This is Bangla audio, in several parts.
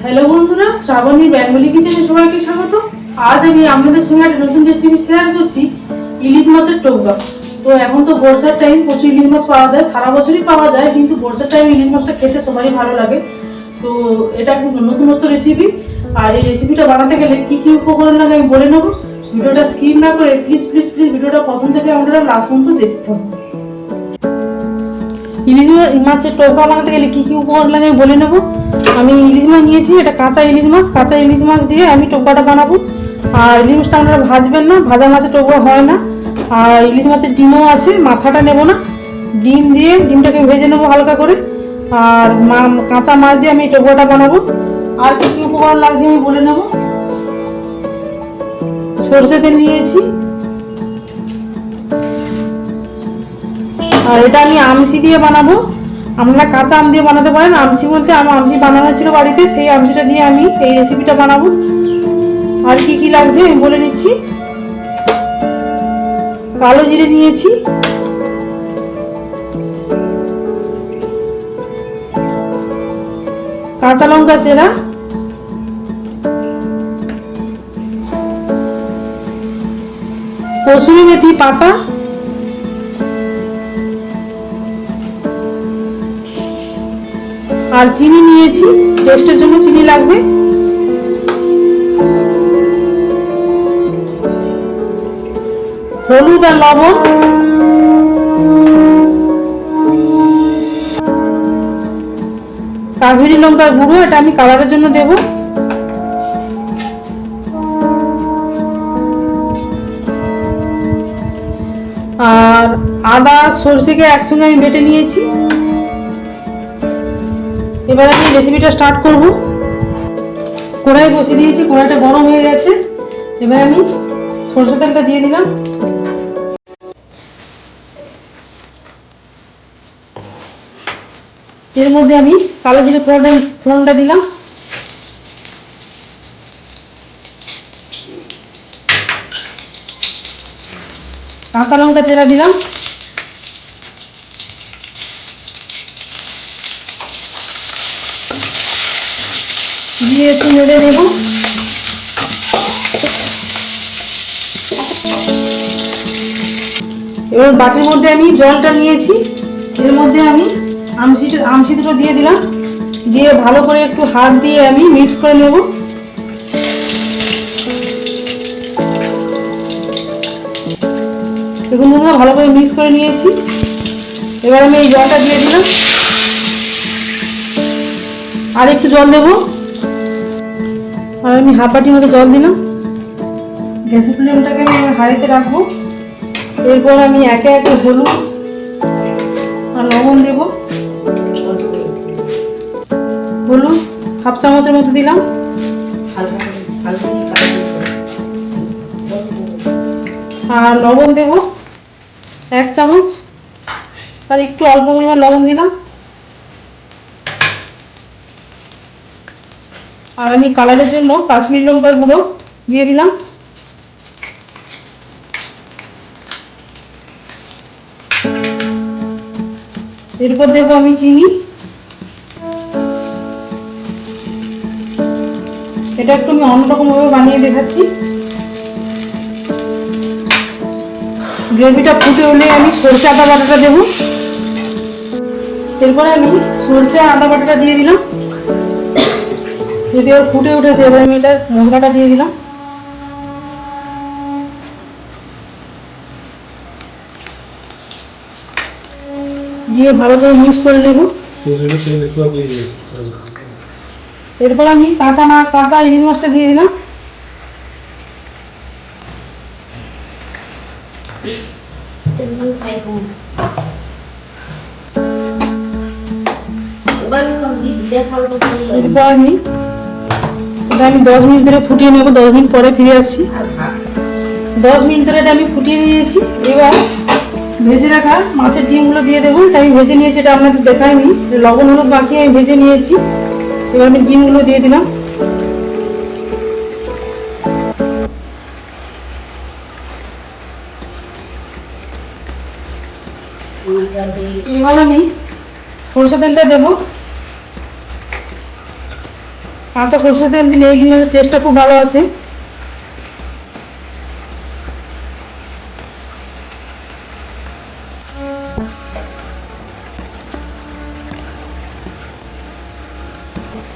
হ্যালো বন্ধুরা, শ্রাবণী বেঙ্গলি কিচেনে সবাইকে স্বাগত। আজ আমি আপনাদের সঙ্গে একটা নতুন রেসিপি শেয়ার করছি, ইলিশ মাছের টোপা। তো এখন তো বর্ষার টাইম, প্রচুর ইলিশ মাছ পাওয়া যায়, সারা বছরই পাওয়া যায়, কিন্তু বর্ষার টাইম ইলিশ মাছটা খেতে সবারই ভালো লাগে। তো এটা একটা নতুনত্ব রেসিপি। আর এই রেসিপিটা বানাতে গেলে কি কি উপকরণ লাগে আমি বলে নেবো। ভিডিওটা স্কিপ না করে প্লিজ প্লিজ প্লিজ ভিডিওটা প্রথম থেকে আপনারা লাস্ট পর্যন্ত দেখতে হবে। ইলিশ মাছের টোকা বানাতে গেলে কি কি উপকরণ লাগে বলে নেব। আমি ইলিশ মাছ নিয়েছি, এটা কাঁচা ইলিশ মাছ দিয়ে আমি টোকাটা বানাবো। আর ইলিশ মাছটা আপনারা ভাজবেন না, ভাজা মাছের টোকা হয় না। আর ইলিশ মাছের ডিমও আছে, মাথাটা নেব না। ডিম দিয়ে ডিমটাকে ভেজে নেবো হালকা করে। আর কাঁচা মাছ দিয়ে আমি টোকাটা বানাবো। আর কি কি উপকরণ লাগছে আমি বলে নেব। সরষে তেল নিয়েছি, আর এটা আমি আমসি দিয়ে বানাবো। আপনারা কাঁচা আম দিয়ে বানাতে পারেন। আমসি বলতে আমার আমসি বানানো ছিল বাড়িতে, সেই আমসিটা দিয়ে আমি এই রেসিপিটা বানাবো। আর কি কি লাগছে আমি বলে নিচ্ছি। কালো জিরে নিয়েছি, কাঁচা লঙ্কা চেরা, কসুরি মেথি পাতা, আর চিনি নিয়েছি, টেস্টের জন্য চিনি লাগবে। হলুদ আর লবণ, কাশ্মীরি লঙ্কার গুঁড়ো, এটা আমি কালারের জন্য দেব। আর আদা সরষেকে একসঙ্গে আমি বেটে নিয়েছি। এবার আমি রেসিপিটা স্টার্ট করব। কড়াই বসিয়ে দিয়েছি, কড়াইটা গরম হয়ে গেছে। এবার আমি সরষে তেলটা দিয়ে দিলাম। এর মধ্যে আমি কালো জিরে ফোড়নটা দিলাম। কাঁচা লঙ্কা চেরা দিলাম। দিয়ে একটু নেড়ে নেব। এবার বাটির মধ্যে আমি জলটা নিয়েছি, এর মধ্যে আমি আমসি দুটো দিয়ে দিলাম। দিয়ে ভালো করে একটু হাত দিয়ে আমি মিক্স করে নেব। দেখুন বন্ধুরা, ভালো করে মিক্স করে নিয়েছি। এবার আমি এই জলটা দিয়ে দিলাম, আর একটু জল দেবো। আর আমি হাফ বাটির মতো জল দিলাম। গ্যাসের ফ্লেমটাকে আমি হাইতে রাখবো। এরপর আমি একে একে হলুদ আর লবণ দেব। হলুদ হাফ চামচের মতো দিলাম, আর লবণ দেব 1 চামচ, আর একটু অল্প পরিমাণ লবণ দিলাম। আর আমি কালারের জন্য কাশ্মীরি লঙ্কার গুঁড়ো দিয়ে দিলাম। এরপর দেবো আমি চিনি। এটা একটু আমি অন্যরকম ভাবে বানিয়ে দেখাচ্ছি। গ্রেভিটা ফুটে হলে আমি সরষে আদা বাটাটা দেবো। এরপরে আমি সরষে আদা বাটাটা দিয়ে দিলাম। যদি ওর ফুটে উঠেছে, এবার আমি এটা মশলাটা দিয়ে দিলাম। দিয়ে ভালো করে মিক্স করে নেব। এরপর আমি কাঁচা ইলিশ মাছটা দিয়ে দিলাম। এরপর আমি 10 মিনিট ধরে ফুটিয়ে নেব। 10 মিনিট পরে ফিরে আসছি। 10 মিনিট ধরে এটা আমি ফুটিয়ে নিয়েছি। এবার ভেজে রাখা মাছের ডিমগুলো দিয়ে দেবো। এটা আমি ভেজে নিয়েছি, এটা আপনাদের দেখাইনি। লবণ হলুদ মাখিয়ে আমি ভেজে নিয়েছি। এবার আমি ডিমগুলো দিয়ে দিলাম। এবার আমি সরষে তেলটা দেবো। কাঁচা সরষের তেল দিলে ইলিশ মাছের টেস্টটা খুব ভালো আসে।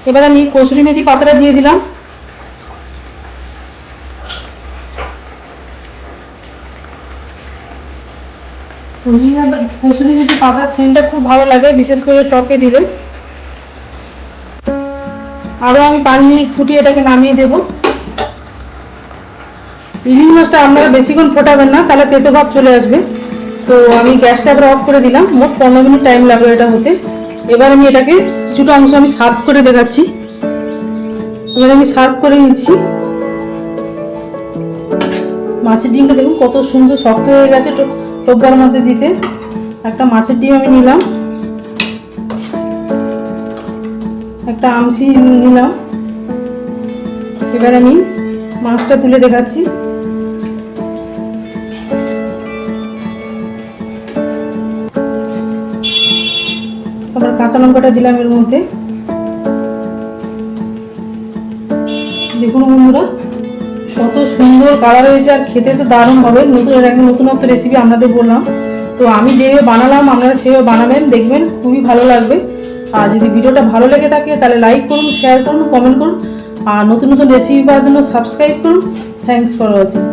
এবার আমি কসুরি মেথি পাতাটা দিয়ে দিলাম। কসুরি মেথি পাতার সেন্টটা খুব ভালো লাগে, বিশেষ করে টকে দিলে। আরও আমি 5 মিনিট ফুটিয়ে এটাকে নামিয়ে দেবো। ইলিশ মাছটা আপনারা বেশিক্ষণ ফোটাবেন না, তাহলে তেতো ভাব চলে আসবে। তো আমি গ্যাসটা আবার অফ করে দিলাম। মোট 15 মিনিট টাইম লাগলো এটা হতে। এবার আমি এটাকে কিছুটা অংশ আমি সার্ভ করে দেখাচ্ছি। এবার আমি সার্ভ করে নিচ্ছি। মাছের ডিমটা দেখুন কত সুন্দর শক্ত হয়ে গেছে টোপবার মধ্যে দিতে। একটা মাছের ডিম আমি নিলাম, একটা আমসি নিলাম। এবার আমি মাছটা তুলে দেখাচ্ছি। আবার কাঁচা লঙ্কাটা দিলাম এর মধ্যে। দেখুন বন্ধুরা কত সুন্দর কালার হয়েছে, আর খেতে তো দারুণ হবে। একটা নতুনত্ব রেসিপি আপনাদের বললাম। তো আমি যেভাবে বানালাম আপনারা সেভাবে বানাবেন, দেখবেন খুবই ভালো লাগবে। আর যদি ভিডিওটা ভালো লেগে থাকে তাহলে লাইক করুন, শেয়ার করুন, কমেন্ট করুন। আর নতুন নতুন রেসিপি পাওয়ার জন্য সাবস্ক্রাইব করুন। Thanks for watching.